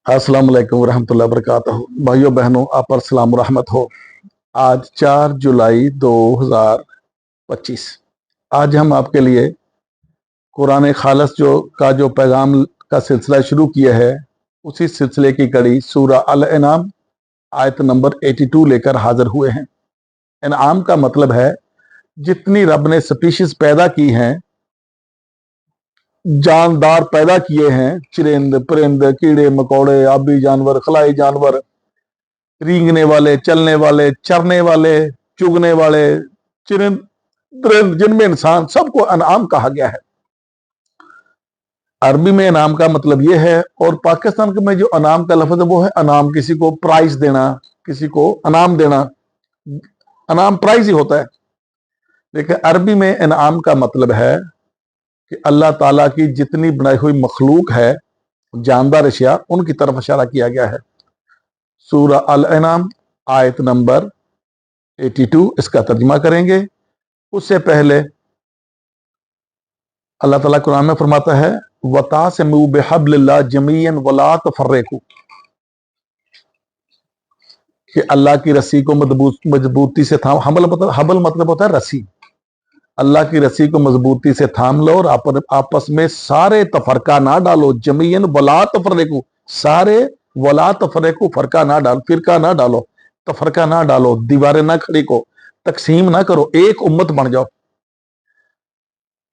अस्सलाम वालेकुम रहमतुल्लाहि वबरकातुहू। भाइयों बहनों, आप पर सलाम रहमत हो। आज 4 जुलाई 2025। आज हम आपके लिए कुरान खालस जो पैगाम का सिलसिला शुरू किया है, उसी सिलसिले की कड़ी सूरह अल अनाम आयत नंबर 82 लेकर हाजिर हुए हैं। इनाम का मतलब है जितनी रब ने स्पीशीज पैदा की हैं, जानदार पैदा किए हैं, चिरिंद परिंद कीड़े मकोड़े आबी जानवर खलाई जानवर, रेंगने वाले चलने वाले चरने वाले चुगने वाले चिरिंद दरिंद जिनमें इंसान, सबको अनाम कहा गया है। अरबी में अनाम का मतलब यह है, और पाकिस्तान में जो अनाम का लफ्ज है वो है अनाम, किसी को प्राइज देना, किसी को अनाम देना। अनाम प्राइज ही होता है, लेकिन अरबी में अनाम का मतलब है कि अल्लाह ताला की जितनी बनाई हुई मखलूक है, जानदार अशिया, उनकी तरफ इशारा किया गया है। सूरह अल अनाम आयत नंबर 82, इसका तर्जुमा करेंगे। उससे पहले अल्लाह ताला कुरान में फरमाता है, वतासिमू बिहब्लिल्लाह जमीअन वला तफर्रकू, कि अल्लाह की रस्सी को मजबूती से थाम। हबल मतलब होता है रस्सी। अल्लाह की रस्सी को मजबूती से थाम लो और आपस में सारे तफरका ना डालो। जमीयन वला तफर्रकू, सारे वला तफर्रकू, फरका ना डालो, फिरका ना डालो, तफरका ना डालो, दीवारें ना खड़ी को, तकसीम ना करो, एक उम्मत बन जाओ।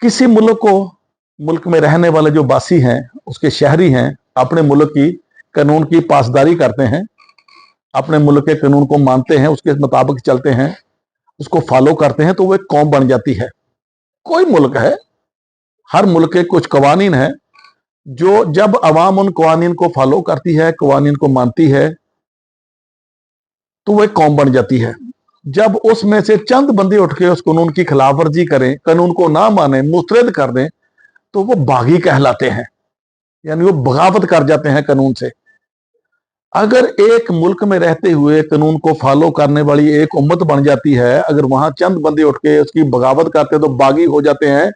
किसी मुल्क में रहने वाले जो बासी हैं, उसके शहरी हैं, अपने मुल्क की कानून की पासदारी करते हैं, अपने मुल्क के कानून को मानते हैं, उसके मुताबिक चलते हैं, उसको फॉलो करते हैं, तो वो एक कौम बन जाती है। कोई मुल्क है, हर मुल्क के कुछ कवानीन हैं, जो जब अवाम उन कवानीन को फॉलो करती है, कवानीन को मानती है, तो वो एक कौम बन जाती है। जब उसमें से चंद बंदे उठ के उस कानून की खिलाफ वर्जी करें, कानून को ना माने, मुस्तरद कर दें, तो वो बागी कहलाते हैं, यानी वो बगावत कर जाते हैं कानून से। अगर एक मुल्क में रहते हुए कानून को फॉलो करने वाली एक उम्मत बन जाती है, अगर वहां चंद बंदे उठ के उसकी बगावत करते तो बागी हो जाते हैं।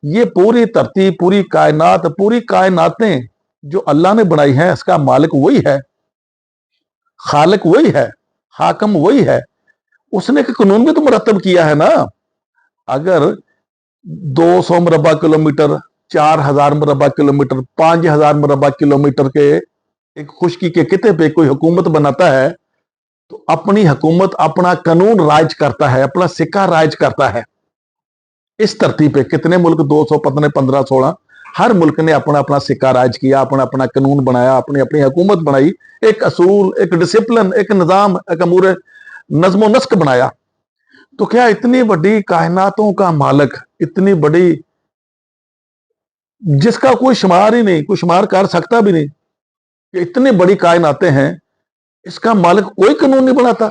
ये पूरी धरती, पूरी कायनात, पूरी कायनातें जो अल्लाह ने बनाई हैं, इसका मालिक वही है, खालिक वही है, हाकम वही है। उसने एक कानून भी तो मुरतब किया है ना। अगर 200 मुरबा किलोमीटर, 4000 मुरबा किलोमीटर, 5000 मुरबा किलोमीटर के एक खुशकी के किते पे कोई हुकूमत बनाता है, तो अपनी हुकूमत, अपना कानून राज करता है, अपना सिक्का राज करता है। इस धरती पे कितने मुल्क, 200 पता नहीं 15 16, हर मुल्क ने अपना अपना सिक्का राज किया, अपना अपना कानून बनाया, अपनी अपनी हुकूमत बनाई, एक असूल, एक डिसिप्लिन, एक निजाम, एक अमूर नज्मो नस्क बनाया। तो क्या इतनी बड़ी कायनातों का मालिक, इतनी बड़ी, जिसका कोई शुमार ही नहीं, कोई शुमार कर सकता भी नहीं, कि इतनी बड़ी कायनातें हैं, इसका मालिक कोई कानून नहीं बनाता?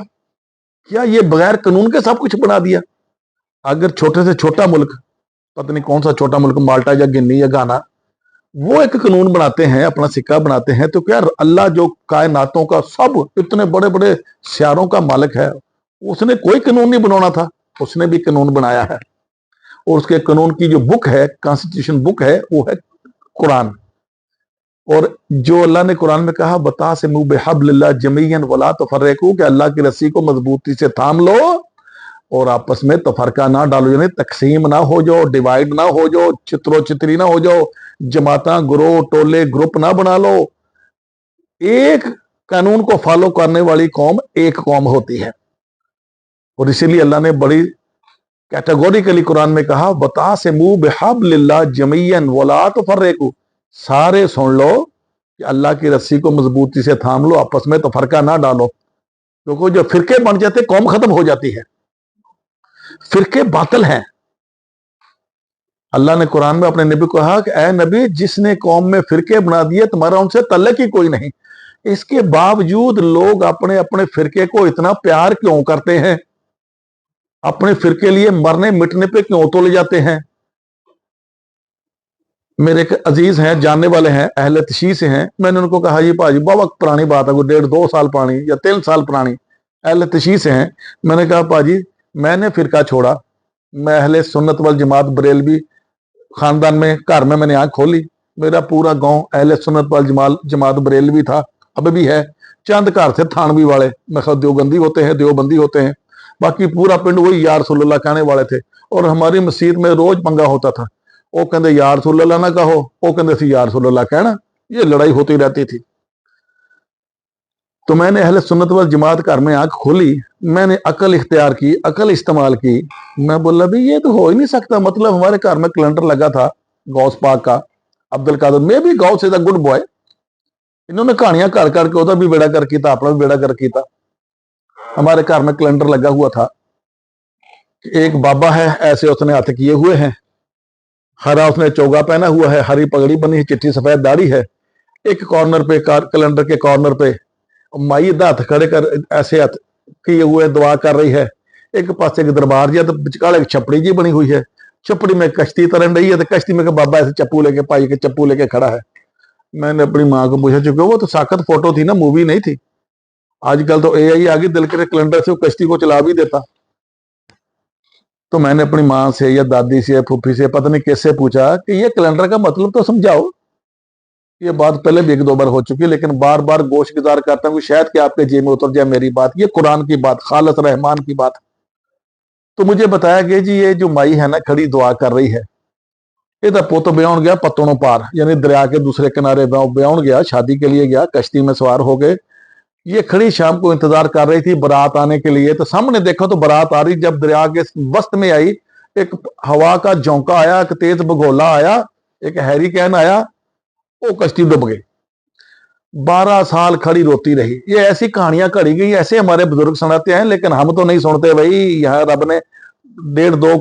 क्या ये बगैर कानून के सब कुछ बना दिया? अगर छोटे से छोटा मुल्क, पता नहीं कौन सा छोटा मुल्क, माल्टा या गिनी या गाना, वो एक कानून बनाते हैं, अपना सिक्का बनाते हैं, तो क्या अल्लाह जो कायनातों का, सब इतने बड़े बड़े सियारों का मालिक है, उसने कोई कानून नहीं बनाना था? उसने भी कानून बनाया है, और उसके कानून की जो बुक है, कॉन्स्टिट्यूशन बुक है, वो है कुरान। और जो अल्लाह ने कुरान में कहा, बता से मुँह बेहब्लिल्लाह जमीयन वला तफर्रकू, कि अल्लाह की रस्सी को मजबूती से थाम लो और आपस में तफरका ना डालो, यानी तकसीम ना हो जाओ, डिवाइड ना हो जाओ, चित्रो चित्री ना हो जाओ, जमाता, ग्रोह, टोले, ग्रुप ना बना लो। एक कानून को फॉलो करने वाली कौम एक कौम होती है। और इसीलिए अल्लाह ने बड़ी कैटेगोरिकली कुरान में कहा, बता से मुँह बेहब्लिल्लाह जमीयन वला तफर्रकू, सारे सुन लो कि अल्लाह की रस्सी को मजबूती से थाम लो, आपस में तफरका ना डालो। क्योंकि जो फिरके बन जाते, कौम खत्म हो जाती है। फिरके बातिल हैं। अल्लाह ने कुरान में अपने नबी को कहा कि ऐ नबी, जिसने कौम में फिरके बना दिए, तुम्हारा उनसे तल्लक ही कोई नहीं। इसके बावजूद लोग अपने अपने फिरके को इतना प्यार क्यों करते हैं? अपने फिरके लिए मरने मिटने पे क्यों तोले जाते हैं? मेरे एक अजीज हैं, जानने वाले हैं, अहले तशी से हैं। मैंने उनको कहा, ये भाजी बहुत पुरानी बात है, कोई 1.5-2 साल पुरानी या 3 साल पुरानी, अहले तशी से हैं। मैंने कहा, भाजी मैंने फिरका छोड़ा, मैं अहले सुन्नत वल जमात बरेलवी खानदान में, घर में मैंने आंख खोली, मेरा पूरा गांव अहले सुन्नत वल जमात बरेलवी था, अब भी है। चंद घर थे थानवी वाले, मैं ख्याल देवबंदी होते हैं, देवबंदी होते हैं, बाकी पूरा पिंड वही यार रसूलुल्लाह कहने वाले थे। और हमारी मस्जिद में रोज पंगा होता था, वो कहते यार रसूलुल्लाह ना कहो, वो कहते सी यार रसूलुल्लाह कहना, ये लड़ाई होती रहती थी। तो मैंने अहले सुन्नत वल जमात घर में आंख खोली, मैंने अकल इख्तियार की, अकल इस्तेमाल की। मैं बोला भी ये तो हो ही नहीं सकता, मतलब हमारे घर में कैलेंडर लगा था गौस पाक का, अब्दुल कादर में भी Ghaus is a good boy. इन्होंने कहानियां कर करके उधर भी बेड़ा कर किया, अपना भी बेड़ा कर किया। हमारे घर में कैलेंडर लगा हुआ था, एक बाबा है ऐसे उसने हाथ किए हुए हैं, हरा उसने चोगा पहना हुआ है, हरी पगड़ी बनी है, चिट्ठी सफेद दाढ़ी है। एक कॉर्नर पे कैलेंडर के कॉर्नर पे माई हाथ खड़े कर ऐसे हाथ किए हुए दुआ कर रही है। एक पास एक दरबार जी, तो विचकाल एक छपड़ी जी बनी हुई है, छपड़ी में कश्ती तरन रही है, तो कश्ती में बाबा ऐसे चप्पू लेके पाई के चप्पू लेके खड़ा है। मैंने अपनी माँ को पूछा, चुके वो तो साकत फोटो थी ना, मूवी नहीं थी। आजकल तो एआई आ गई, दिल के कैलेंडर से वो कश्ती को चला भी देता। तो मैंने अपनी माँ से या दादी से या फूफी से पता नहीं कैसे पूछा कि ये कैलेंडर का मतलब तो समझाओ। ये बात पहले भी एक दो बार हो चुकी है, लेकिन बार बार गोश गुजार करता हूँ शायद कि आपके जी में उतर जाए मेरी बात। ये कुरान की बात, खालिस रहमान की बात। तो मुझे बताया गया जी ये जो माई है ना खड़ी दुआ कर रही है, ये पुत ब्याह गया पत्तों पार, यानी दरिया के दूसरे किनारे ब्याह गया, शादी के लिए गया, कश्ती में सवार हो गए। ये खड़ी शाम को इंतजार कर रही थी बारात आने के लिए। तो सामने देखो तो बारात आ रही, जब दरिया के वस्त में आई, एक हवा का झोंका आया, एक तेज भगोला आया, एक हैरिकेन आया, वो कश्ती डूब गई। 12 साल खड़ी रोती रही। ये ऐसी कहानियां घड़ी गई, ऐसे हमारे बुजुर्ग सुनाते हैं, लेकिन हम तो नहीं सुनते भाई। यहाँ रब ने 1.5-2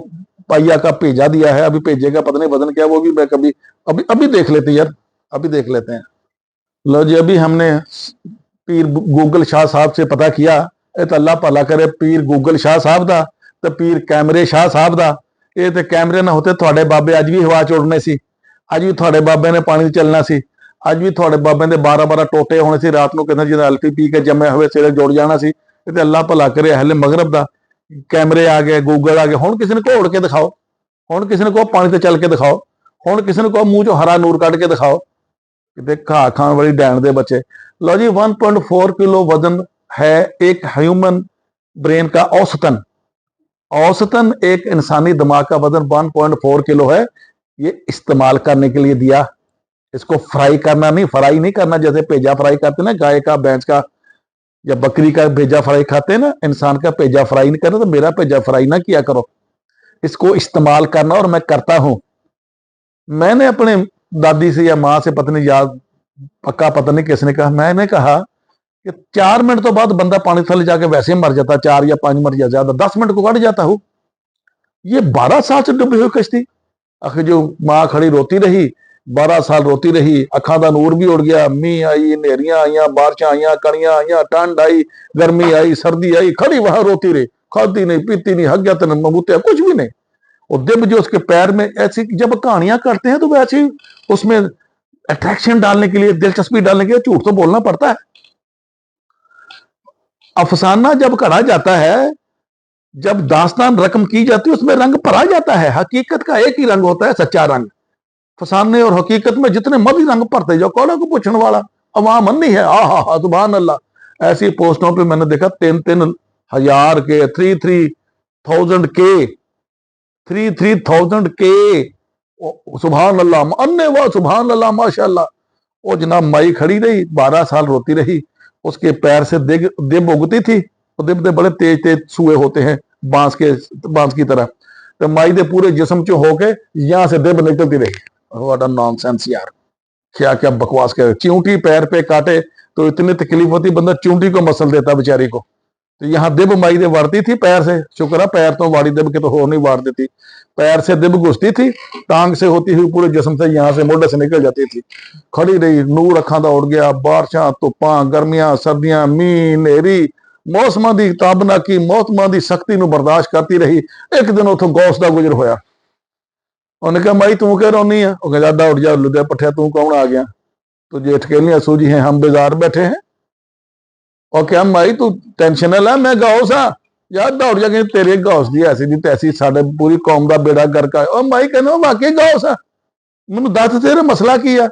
पहिया का भेजा दिया है, अभी भेजेगा पता नहीं वजन क्या, वो भी मैं कभी अभी अभी देख लेते यार, अभी देख लेते हैं। लो जी, अभी हमने पीर गूगल शाह साहब से पता किया, तो अल्लाह भला करे पीर गूगल शाह साहब का, तो पीर कैमरे शाह साहब का। ये तो कैमरे ना होते थोड़े बाबे अज भी हवा च उड़ने सी, अज भी थोड़े बाबे ने पानी चलना सी, अज भी थोड़े बाबे ने 12-12 टोटे होने से, रात को कहते जिन्हें अल्फी पी के जमे हुए सिरे जुड़ जाना सी। तो अल्लाह भला करे अहले मगरब का कैमरे आ गए, गूगल आ गए। हुण किसी ने को उड़ के दिखाओ, हुण किसी ने को पानी से चल के दिखाओ, हुण किसी ने को मुंह चो हरा नूर कट के दिखाओ, घा खाने वाली डैन दे बच्चे। लो जी, 1.4 किलो वजन है एक ह्यूमन ब्रेन का औसतन। औसतन एक इंसानी दिमाग का वजन 1.4 किलो है। ये इस्तेमाल करने के लिए दिया, इसको फ्राई करना नहीं, फ्राई नहीं करना जैसे भेजा फ्राई करते ना, गाय का, भैंस का या बकरी का भेजा फ्राई खाते हैं ना, इंसान का भेजा फ्राई नहीं करना। तो मेरा भेजा फ्राई ना किया करो, इसको इस्तेमाल करना। और मैं करता हूं। मैंने अपने दादी से या माँ से पता नहीं याद, पक्का पता नहीं किसने कहा, मैंने कहा कि 4 मिनट तो बाद बंदा पानी थले जाके वैसे ही मर जाता, 4 या 5 मिनट या ज्यादा, 10 मिनट को कट जाता हूं। ये 12 साल से डूबी हुई कश्ती। आखिर जो माँ खड़ी रोती रही, 12 साल रोती रही, अखा का नूर भी उड़ गया, मीह आई, नेरियां आईया, बारिशां आईया, कणियां आईया, ठंड आई, गर्मी आई, सर्दी आई, खड़ी वहां रोती रही, खाती नहीं, पीती नहीं, हग्या तो मबूतिया कुछ भी नहीं। और दिब जो उसके पैर में, ऐसी जब कहानियां करते हैं तो वैसे उसमें अट्रैक्शन डालने के लिए, दिलचस्पी डालने के लिए झूठ तो बोलना पड़ता है। अफसाना जब कहा जाता है, जब दास्तान रकम की जाती है, उसमें रंग भरा जाता है। हकीकत का एक ही रंग होता है, सच्चा रंग। फसाने और हकीकत में जितने मर्जी रंग भरते जाओ, कौन को पूछने वाला अवाम नहीं है। हा सुभान अल्लाह। ऐसी पोस्टों पे मैंने देखा 3-3 हजार के, 3-3,000 के, 3-3,000 के। सुभान अल्लाह, अन्ने वाह, सुभान अल्लाह, माशाअल्लाह। वो जनाब माई खड़ी रही, 12 साल रोती रही। उसके पैर से दिब उगती थी, वो दिब दे बड़े तेज तेज सुए होते हैं, बांस की तरह। तो माई दे पूरे जिस्म चो होके यहां से दिब निकलती रही। व्हाट अ नॉनसेंस यार, क्या क्या बकवास कर। चींटी पैर पे काटे तो इतनी तकलीफ होती, बंदा चींटी को मसल देता बेचारी को। तो यहाँ दिब माई दे वारती थी पैर से, शुक्र है पैर तो वाड़ी दिब के तो हो नहीं वार देती। पैर से दिब घुसती थी, टांग से होती हुई पूरे जिस्म से, यहाँ से मोढे से निकल जाती थी। खड़ी रही, नूर अखा दा उड़ गया, बारिशां धुप्पां, गर्मियां सर्दियां, मीह नेरी, मौसमां दी ताबना की, मौसमां दी सख्ती नूं बर्दाश्त करती रही। एक दिन उथों गौस दा गुजर होया। उन्हें कहा माई तू क्या रोनी है? वो कहता उठ जा लुदे पट्ठिया, तू कौन आ गया? तो जेठ अठकेलियां सूझी हैं, हम बाजार बैठे हैं। और क्या माई तू टेंशन ना ला, मैं गौस हाँ यार, दौड़ जा, तेरे गौस दी ऐसी दी तैसी, साडे पूरी कौम का बेड़ा गर्क है। और माई कहना वाकई गौस है, मैनू दस तेरे मसला की है?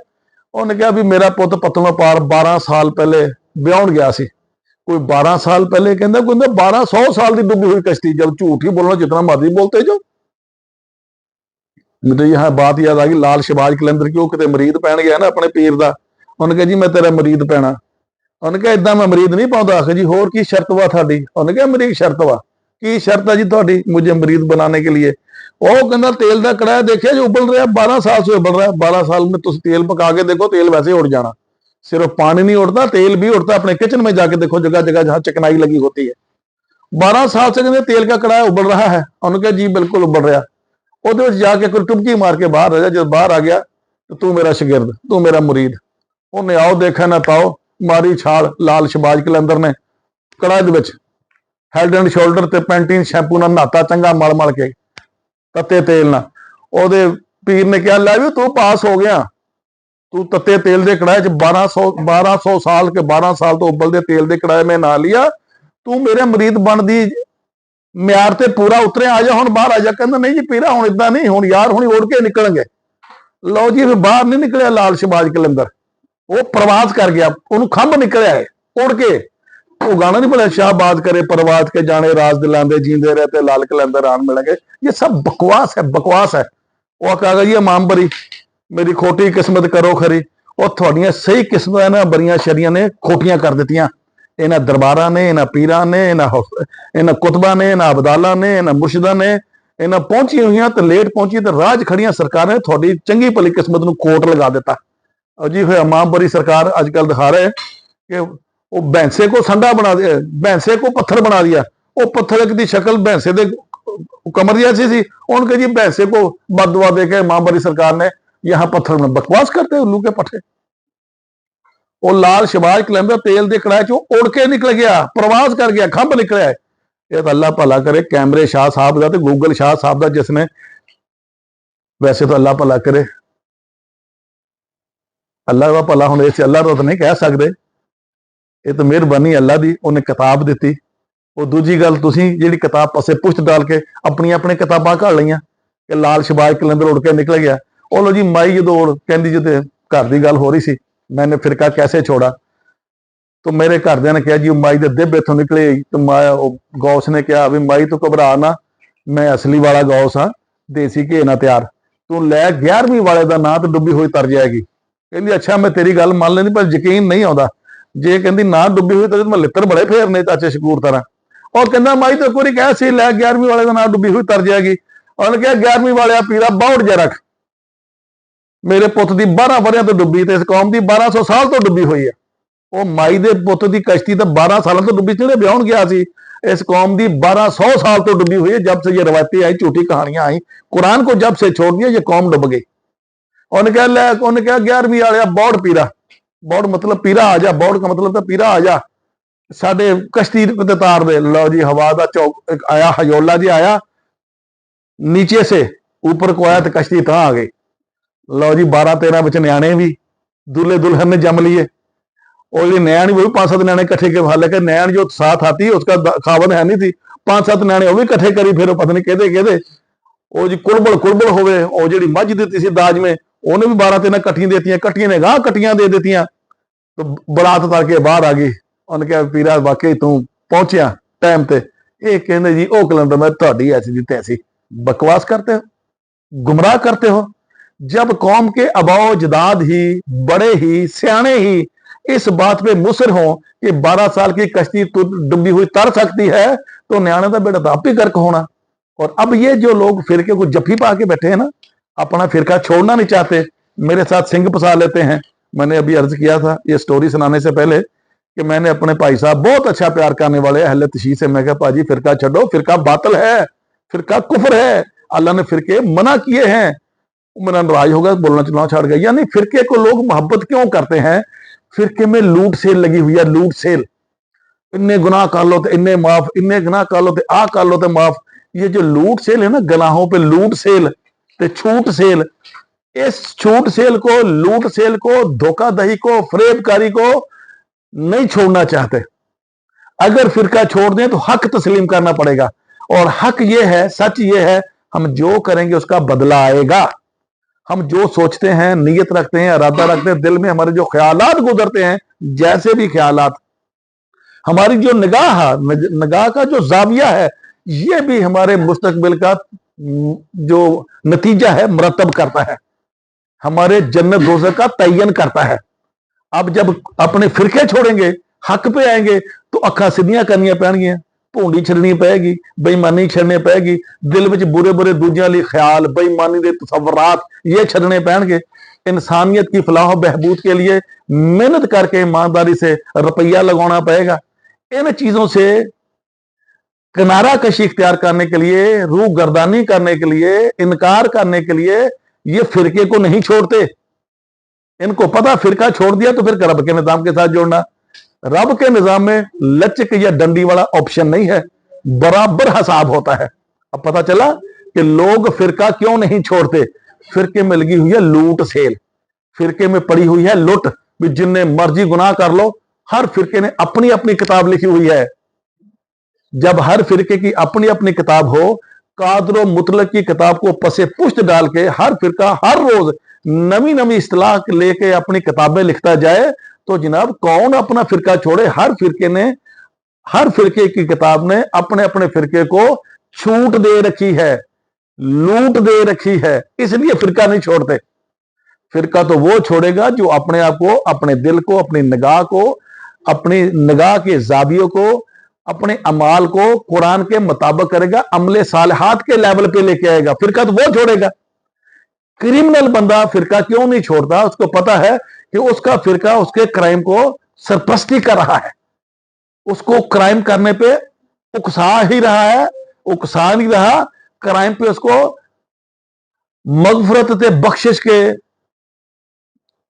ਉਹਨੇ ਕਿਹਾ ਵੀ ਮੇਰਾ ਪੁੱਤ ਪਤਲੋਂ ਪਾਰ 12 ਸਾਲ ਪਹਿਲੇ ਵਿਆਹਣ ਗਿਆ ਸੀ। कोई 12 साल पहले कहता 1200 साल की डूबी हुई कश्ती, जब झूठ ही बोलना जितना मर्जी बोलते जो। मुझे यहाँ बात याद आ गई लाल शहबाज कलंदर की, कितने मरीद पैन गया ना अपने पीर का, उन्हें कहा जी मैं तेरा मरीद पैना। उन्हें कहा इदा मैं मरीद नहीं पाता। आखिर जी होर की शर्त वा थाडी? उन्हें कहा मेरी शर्त वा। की शर्त है जी थोड़ी मुझे मरीद बनाने के लिए? वो कहना तेल का कड़ाया देखिए जो उबल रहा, 12 साल से उबल रहा है। 12 साल में तुम तेल पका के देखो, तेल वैसे उड़ जाना। सिर्फ पानी नहीं उड़ता, तेल भी उड़ता। अपने किचन में जाके देखो, जगह जगह जहां चिकनाई लगी होती है। 12 साल से कहते तेल का कड़ाया उबल रहा है। उन्होंने कहा जी बिल्कुल उबल रहा। वो जाके कोई टुबकी मार के बाहर आ जा। जब बाहर आ गया तो तू मेरा शागिर्द, तू मेरा मुरीद। उन्हें आओ देखा ना ताओ मारी छाल लाल शहबाज कलंदर ने कड़ाहे हैड एंड शोल्डर ते पैंटीन शैंपू ना नहाता चंगा मल मल के तत्ते तेल ना। ओदे पीर ने कहा लै भी तू पास हो गया, तू तत्ते तेल के कड़ाहे 1200 साल के 12 साल तो उबलते तेल के कड़ाहे में नहा लिया, तू मेरे मरीद बन दी म्यार ते पूरा उतरे, आ जा हुण बाहर आ जा। कहंदा नहीं जी पीरा हुण इदां नहीं, हुण यार हुण उड़ के निकलणगे। लो जी फिर बाहर नहीं निकलिया लाल शहबाज कलंदर, वो प्रवास कर गया, उन्होंने खंभ निकलिया है उड़ के। वो गाना नहीं बोला शाहबाज करे परवाज के जाने राज दिलांदे जींदे रहते लाल कलंदर आन मिलेंगे। ये सब बकवास है, बकवास है। वो कहा जी इमाम बरी मेरी खोटी किस्मत करो खरी, और थोड़ियां सही किस्मत इन्हां बरियां शरियां ने खोटियां कर दित्तियां। इन्हां दरबारां ने, इन्हां पीरां ने, इन्हां कुतबा ने, इन्हां अबदाला ने, इन्हां मुर्शिदा ने, इन्हां पहुंची हुई तो लेट पहुंची तो राज खड़ियां सरकारां ने थोड़ी चंगी भली किस्मत नूं कोट लगा दिता। और जी फिर इमाम बरी सरकार अजकल दिखा रहे कि वो भैंसे को संडा बना दिया, भैंसे को पत्थर बना दिया। वो पत्थर की शक्ल भैंसे दे कमर जैसी थी, उनके जी भैंसे को बददुआ दे के इमाम बरी सरकार ने यहां पत्थर में बकवास करते उल्लू के पट्टे। वो लाल शहबाज कलंदर तेल के कड़ाहे चो उड़ के निकल गया, प्रवास कर गया, खंभ निकलिया। ये तो अल्लाह भला करे कैमरे शाह साहब का, गूगल शाह साहब का, जिसने वैसे तो अल्लाह भला करे, अल्लाह का भला हुण इस अल्लाह तो नहीं कह सकते, ये तो मेहरबानी अल्लाह की, उन्हें किताब दी। वो दूजी गल तुसीं जिहड़ी किताब पासे पुश्त डाल के अपनी अपनी किताबां घड़ लईआं कि लाल शहबाज कलंदर उड़ के निकल गया। वो लो जी माई जो कहती जो घर की गल हो रही सी, मैंने फिरका कैसे छोड़ा, तो मेरे घरदियां ने कहा जी माई दे दिब इथों निकले। तो गौस ने कहा भी माई तू घबरा ना, मैं असली वाला गौस हाँ, देसी घे ना तैयार, तू लै 11वीं वाले का नां तो डुबी हुई तर जाएगी। कहती अच्छा मैं तेरी गल मान लेंदी पर यकीन नहीं आता, जे कहती ना डुबी हुई तो मैं लित्र बड़े फेरने चाचे शकूर तरह। और कहना माई तो एक बार कह सी लै 11वीं वाले का नाम डुबी हुई तर जाएगी। और कहा 11वीं वाले पीरा बाउट जा रख, मेरे पुत की 12 वरियां तो डुबी, तो इस कौम की 1200 साल तो डुबी हुई है। वो माई दे पुत की कश्ती तो 12 साल तो डुबी, जेड़े ब्याहन गया सी, इस कौम की 1200 साल तो डुबी हुई है। जब से ये रवायतें आई, झूठी कहानियां आई, कुरान को जब से छोड़ दिया ये कौम डुब गई। उन्हें कहा 11वीं वाले बौड़ पीरा, बौड़ मतलब पीरा आ जा, बौड़ का मतलब तो पीरा आ जा साडे कश्ती तार दे। लो जी हवा का चौक आया, हजोला जी आया, नीचे से ऊपर को आया तो कश्ती तां आ गई। लो जी 12-13 बच्चे न्याणे भी दूल्हे दुल्हन ने जम लिए, और ये नैन वो भी 5-7 न्याणे इकट्ठे के, हालांकि नैन जो साथ आती उसका खावन है नहीं थी, 5-7 न्याणे वो भी इकट्ठे करी, फिर पता नहीं कहते वो जी कुलबल होवे, और जी मझ दी सी दाज में उन्हें भी 12-13 कट्टियां देती, कट्टियां ने गाह कट्टियां दे दी, तो बरात तार के बाहर आ गई। उन्हें कहा पीरा वाकई तू पहुंचिया टाइम ते। ये कहते जी ओ कलंदर मैं तुहाडी ऐसी दी तैसी, बकवास करते हो, गुमराह करते हो। जब कौम के अबाओ जदाद ही, बड़े ही, सियाने ही इस बात पे मुसर हो कि 12 साल की कश्ती डुबी हुई तर सकती है, तो न्याणे का बेटा तो आप ही गर्क होना। और अब ये जो लोग फिरके को जफ्फी पा के बैठे हैं ना, अपना फिरका छोड़ना नहीं चाहते, मेरे साथ सिंग फंसा लेते हैं। मैंने अभी अर्ज किया था ये स्टोरी सुनाने से पहले कि मैंने अपने भाई साहब बहुत अच्छा प्यार करने वाले अहले तशीह से, मैं कहा भाजी फिरका छो, फिरका बातिल है, फिरका कुफर है, अल्लाह ने फिरके मना किए हैं। मेरा नाराज होगा, बोलना चलना छाड़ गया। यानी फिरके को लोग मोहब्बत क्यों करते हैं? फिरके में लूट सेल लगी हुई है, लूट सेल। इन्ने गुनाह कर लो तो इन्ने माफ, इन्ने गुनाह कर लो तो आ कर लो तो माफ। ये जो लूट सेल है ना, गनाहों पे लूट सेल ते छूट सेल, इस छूट सेल को, लूट सेल को, धोखाधड़ी को, फरेबकारी को नहीं छोड़ना चाहते। अगर फिरका छोड़ दें तो हक तस्लीम करना पड़ेगा, और हक ये है, सच ये है, हम जो करेंगे उसका बदला आएगा। हम जो सोचते हैं, नीयत रखते हैं, इरादा रखते हैं, दिल में हमारे जो ख्यालात गुजरते हैं, जैसे भी ख्यालात, हमारी जो निगाह का जो जाविया है, ये भी हमारे मुस्तकबिल का जो नतीजा है मरतब करता है, हमारे जन्नत दोज़ख का तयन करता है। अब जब अपने फिरके छोड़ेंगे, हक पे आएंगे, तो अखा सीधियां करनियां पैणगियां, भूंडी छड़नी पैगी, बेईमानी छड़ने पैगी, दिल विच बुरे बुरे दूजियां लई ख्याल, बेईमानी दे तसव्वुरात ये छड़ने पैणगे। इंसानियत की फलाह बहबूद के लिए मेहनत करके ईमानदारी से रुपया लगाना पड़ेगा। इन चीजों से किनारा कशी इख्तियार करने के लिए, रूह गर्दानी करने के लिए, इनकार करने के लिए ये फिरके को नहीं छोड़ते। इनको पता फिरका छोड़ दिया तो फिर रब के निजाम के साथ जोड़ना। रब के निजाम में लचक या डंडी वाला ऑप्शन नहीं है, बराबर हिसाब होता है। अब पता चला कि लोग फिरका क्यों नहीं छोड़ते। फिरके में लगी हुई है लूट सेल, फिरके में पड़ी हुई है लुट, भी जिन्ने मर्जी गुनाह कर लो। हर फिरके ने अपनी अपनी किताब लिखी हुई है। जब हर फिरके की अपनी अपनी किताब हो, कादर मुतलक की किताब को पसे पुष्ट डाल के हर फिरका हर रोज नवी नवी इस्तिलाह लेके अपनी किताबें लिखता जाए, तो जनाब कौन अपना फिरका छोड़े। हर फिरके ने, हर फिरके की किताब ने अपने अपने फिरके को छूट दे रखी है, लूट दे रखी है, इसलिए फिरका नहीं छोड़ते। फिरका तो वो छोड़ेगा जो अपने आप को, अपने दिल को, अपनी निगाह को, अपनी निगाह के जावियों को, अपने अमाल को कुरान के मुताबिक करेगा, अमले सालिहात के लेवल पे लेके आएगा। फिरका तो वो छोड़ेगा। क्रिमिनल बंदा फिरका क्यों नहीं छोड़ता? उसको पता है कि उसका फिरका उसके क्राइम को सरपरस्ती कर रहा है, उसको क्राइम करने पे उकसा ही रहा है, उकसा नहीं रहा, क्राइम पे उसको मगफरत ते बख्शिश के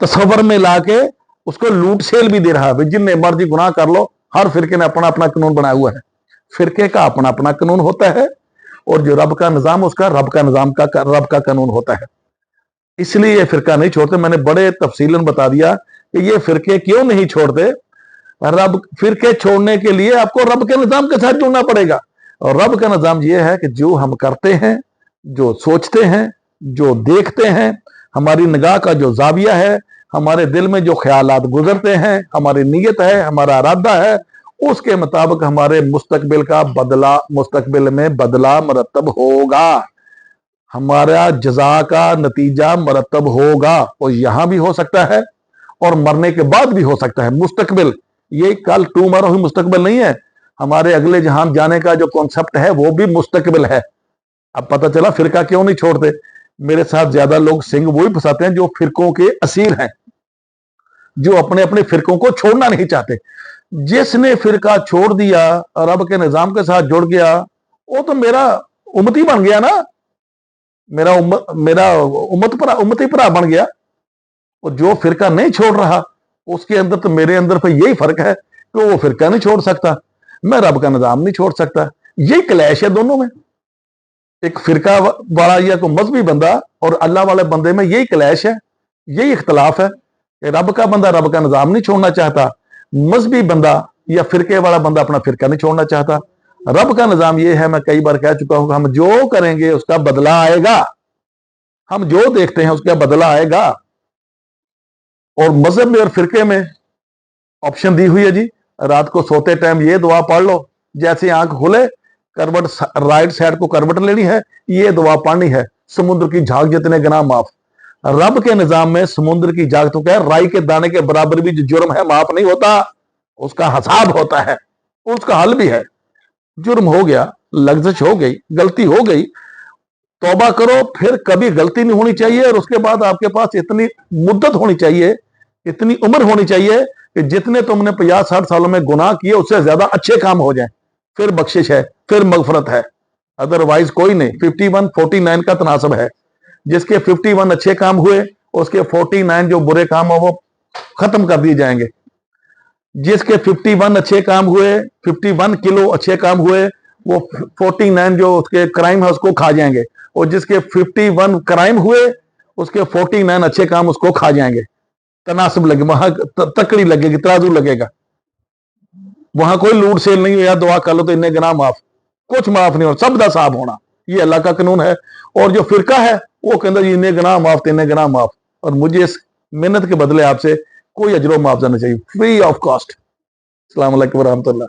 तस्वर में लाके उसको लूट सेल भी दे रहा है। जिन्ने मर्जी गुनाह कर लो, हर फिरके ने अपना अपना कानून बनाया हुआ है। फिरके का अपना अपना कानून होता है, और जो रब का निजाम, उसका रब का निजाम का रब का कानून होता है। इसलिए ये फिरका नहीं छोड़ते। मैंने बड़े तफसीलन बता दिया कि ये फिरके क्यों नहीं छोड़ते। रब फिरके छोड़ने के लिए आपको रब के निजाम के साथ जुड़ना पड़ेगा। और रब का निजाम ये है कि जो हम करते हैं, जो सोचते हैं, जो देखते हैं, हमारी निगाह का जो जाविया है, हमारे दिल में जो ख्यालात गुजरते हैं, हमारी नीयत है, हमारा इरादा है, उसके मुताबिक हमारे मुस्तकबिल का बदला, मुस्तकबिल में बदला मरतब होगा, हमारा जजा का नतीजा मरतब होगा। और यहां भी हो सकता है और मरने के बाद भी हो सकता है। मुस्तकबिल ये कल टूमरो ही मुस्तकबिल नहीं है, हमारे अगले जहां जाने का जो कॉन्सेप्ट है वो भी मुस्तकबिल है। अब पता चला फिरका क्यों नहीं छोड़ते। मेरे साथ ज्यादा लोग सिंह वो ही फंसाते हैं जो फिरकों के असीर हैं, जो अपने अपने फिरकों को छोड़ना नहीं चाहते। जिसने फिरका छोड़ दिया, रब के निजाम के साथ जुड़ गया, वो तो मेरा उम्मती बन गया ना, मेरा उम्मती भरा बन गया। और जो फिरका नहीं छोड़ रहा, उसके अंदर तो मेरे अंदर पे यही फर्क है कि वो फिरका नहीं छोड़ सकता, मैं रब का निजाम नहीं छोड़ सकता। यही क्लैश है दोनों में। एक फिरका वाला या कोई मजहबी बंदा और अल्लाह वाले बंदे में यही क्लैश है, यही इख्तलाफ है कि रब का बंदा रब का निजाम नहीं छोड़ना चाहता, मजहबी बंदा या फिरके वाला बंदा अपना फिरका नहीं छोड़ना चाहता। रब का निजाम यह है, मैं कई बार कह चुका हूं, हम जो करेंगे उसका बदला आएगा, हम जो देखते हैं उसका बदला आएगा। और मजहब में और फिरके में ऑप्शन दी हुई है जी, रात को सोते टाइम ये दुआ पढ़ लो, जैसे आंख खुले करवट राइट साइड को करवट लेनी है, ये दुआ पढ़नी है, समुद्र की झाग जितने गुनाह माफ। रब के निजाम में समुद्र की झाग तो क्या है, राई के दाने के बराबर भी जो जुर्म है माफ नहीं होता, उसका हिसाब होता है, उसका हल भी है। जुर्म हो गया, लग्जश हो गई, गलती हो गई, तौबा करो, फिर कभी गलती नहीं होनी चाहिए। और उसके बाद आपके पास इतनी मुद्दत होनी चाहिए, इतनी उम्र होनी चाहिए कि जितने तुमने 50-60 सालों में गुनाह किए उससे ज्यादा अच्छे काम हो जाएं, फिर बख्शिश है, फिर मगफरत है। अदरवाइज कोई नहीं। 51-49 का तनासब है। जिसके 51 अच्छे काम हुए, उसके 49 जो बुरे काम हो वो खत्म कर दिए जाएंगे। जिसके 51 अच्छे काम हुए, 51 किलो अच्छे काम हुए, वो 49 जो उसके क्राइम है उसको खा जाएंगे। और जिसके 51 क्राइम हुए, उसके 49 अच्छे काम उसको खा जाएंगे। तनासब लगे, वहां तकड़ी लगेगी, तराजू लगेगा। वहां कोई लूट सेल नहीं हो, यार दुआ कर लो तो इन्हें गुनाह माफ, कुछ माफ नहीं हो, सब दा साफ होना, ये अल्लाह का कानून है। और जो फिरका है वो कहता जी इन्ने गुनाह माफ तो इन्ने गुनाह माफ, और मुझे इस मेहनत के बदले आपसे कोई अजर मुआवजा नहीं चाहिए, फ्री ऑफ कॉस्ट। अस्सलाम वालेकुम रहमतुल्लाह।